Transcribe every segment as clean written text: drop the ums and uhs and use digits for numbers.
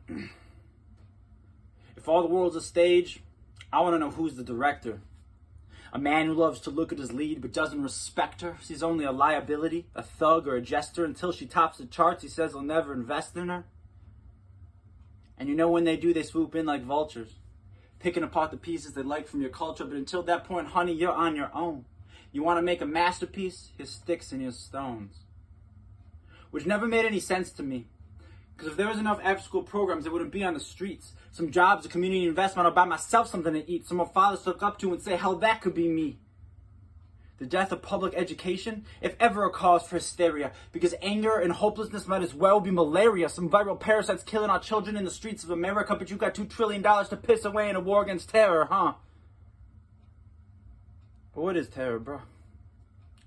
If all the world's a stage, I want to know who's the director. A man who loves to look at his lead but doesn't respect her, sees only a liability, a thug or a jester. Until she tops the charts, he says he'll never invest in her. And you know when they do, they swoop in like vultures, picking apart the pieces they like from your culture. But until that point, honey, you're on your own. You want to make a masterpiece? Here's sticks and here's stones. Which never made any sense to me. Because if there was enough after-school programs, they wouldn't be on the streets. Some jobs, a community investment, I'll buy myself something to eat. Some more fathers to look up to and say, hell, that could be me. The death of public education, if ever a cause for hysteria. Because anger and hopelessness might as well be malaria. Some viral parasites killing our children in the streets of America, but you got $2 trillion to piss away in a war against terror, huh? But what is terror, bro?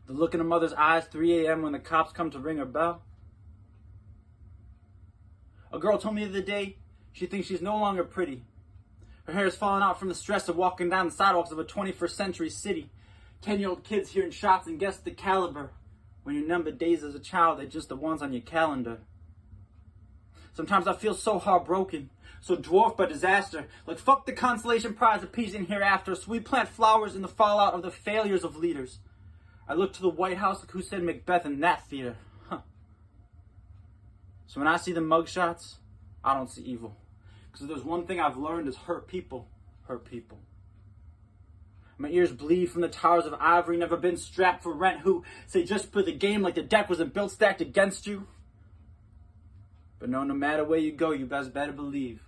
The look in a mother's eyes, 3 a.m. when the cops come to ring her bell? A girl told me the other day she thinks she's no longer pretty. Her hair is falling out from the stress of walking down the sidewalks of a 21st century city. 10-year-old kids hearing shots and guess the caliber. When you number days as a child, they're just the ones on your calendar. Sometimes I feel so heartbroken, so dwarfed by disaster. Like fuck the consolation prize of peace in hereafter. So we plant flowers in the fallout of the failures of leaders. I look to the White House like who said Macbeth in that theater. So when I see the mugshots, I don't see evil. Because if there's one thing I've learned is hurt people hurt people. My ears bleed from the towers of ivory, never been strapped for rent, who say just for the game like the deck wasn't built stacked against you. But no matter where you go, you best better believe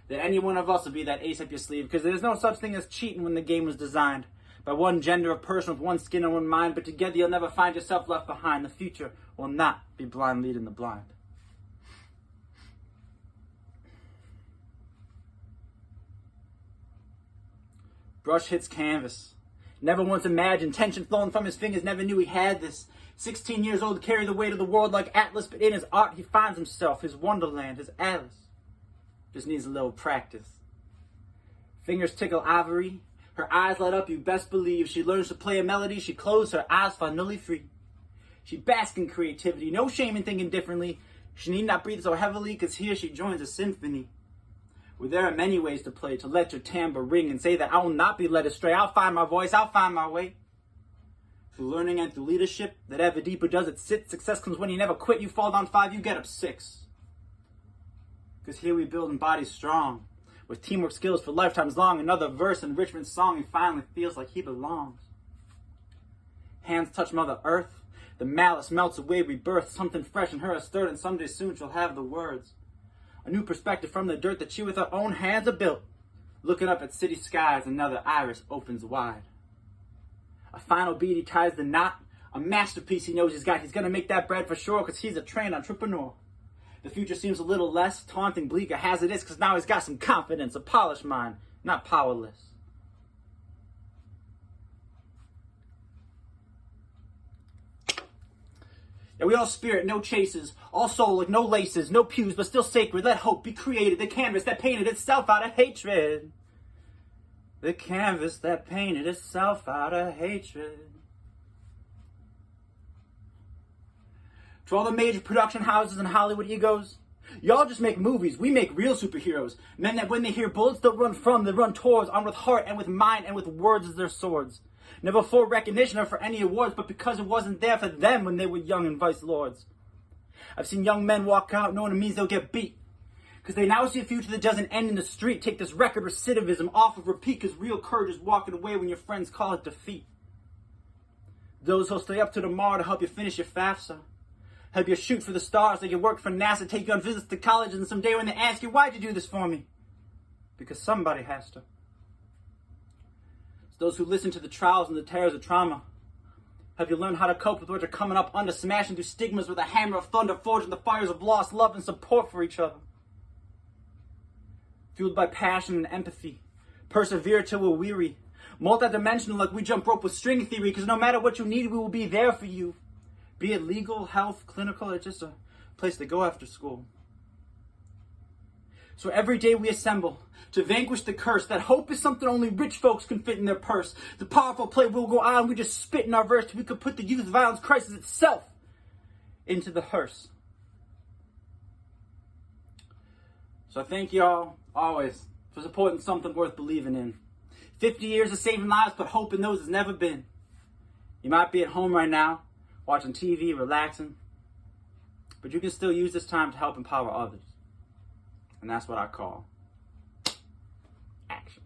that any one of us will be that ace up your sleeve. Because there's no such thing as cheating when the game was designed by one gender, a person with one skin and one mind. But together you'll never find yourself left behind. The future will not be blind leading the blind. Brush hits canvas. Never once imagined. Tension flowing from his fingers. Never knew he had this. 16 years old to carry the weight of the world like Atlas. But in his art he finds himself. His wonderland. His Alice. Just needs a little practice. Fingers tickle ivory. Her eyes light up. You best believe. She learns to play a melody. She closes her eyes finally free. She basks in creativity. No shame in thinking differently. She need not breathe so heavily. Cause here she joins a symphony. Where there are many ways to play, to let your timbre ring and say that I will not be led astray. I'll find my voice, I'll find my way. Through learning and through leadership, that ever deeper does it sit. Success comes when you never quit, you fall down 5, you get up 6. Because here we build and body strong, with teamwork skills for lifetimes long. Another verse, enrichment song, he finally feels like he belongs. Hands touch Mother Earth, the malice melts away, rebirth. Something fresh in her is stirred, and someday soon she'll have the words. A new perspective from the dirt that she with her own hands have built. Looking up at city skies, another iris opens wide. A final beat, he ties the knot. A masterpiece he knows he's got. He's gonna make that bread for sure, cause he's a trained entrepreneur. The future seems a little less taunting, bleak, or hazardous, cause now he's got some confidence, a polished mind, not powerless. Yeah, we all spirit, no chases. All soul, like no laces. No pews, but still sacred. Let hope be created. The canvas that painted itself out of hatred. The canvas that painted itself out of hatred. To all the major production houses and Hollywood egos, y'all just make movies. We make real superheroes. Men that when they hear bullets, they'll run from, they run towards, armed with heart and with mind and with words as their swords. Never for recognition or for any awards, but because it wasn't there for them when they were young and vice lords. I've seen young men walk out knowing it means they'll get beat. Because they now see a future that doesn't end in the street. Take this record recidivism off of repeat, because real courage is walking away when your friends call it defeat. Those who'll stay up to tomorrow to help you finish your FAFSA. Help you shoot for the stars like you work for NASA. Take you on visits to college, and someday when they ask you, why'd you do this for me? Because somebody has to. Those who listen to the trials and the terrors of trauma. Have you learned how to cope with what you're coming up under, smashing through stigmas with a hammer of thunder, forging the fires of lost love and support for each other? Fueled by passion and empathy, persevere till we're weary. Multidimensional like we jump rope with string theory, because no matter what you need, we will be there for you. Be it legal, health, clinical, or just a place to go after school. So every day we assemble to vanquish the curse that hope is something only rich folks can fit in their purse. The powerful play will go on. We just spit in our verse till we could put the youth violence crisis itself into the hearse. So thank y'all, always, for supporting something worth believing in. 50 years of saving lives, put hope in those that's never been. You might be at home right now, watching TV, relaxing, but you can still use this time to help empower others. And that's what I call action.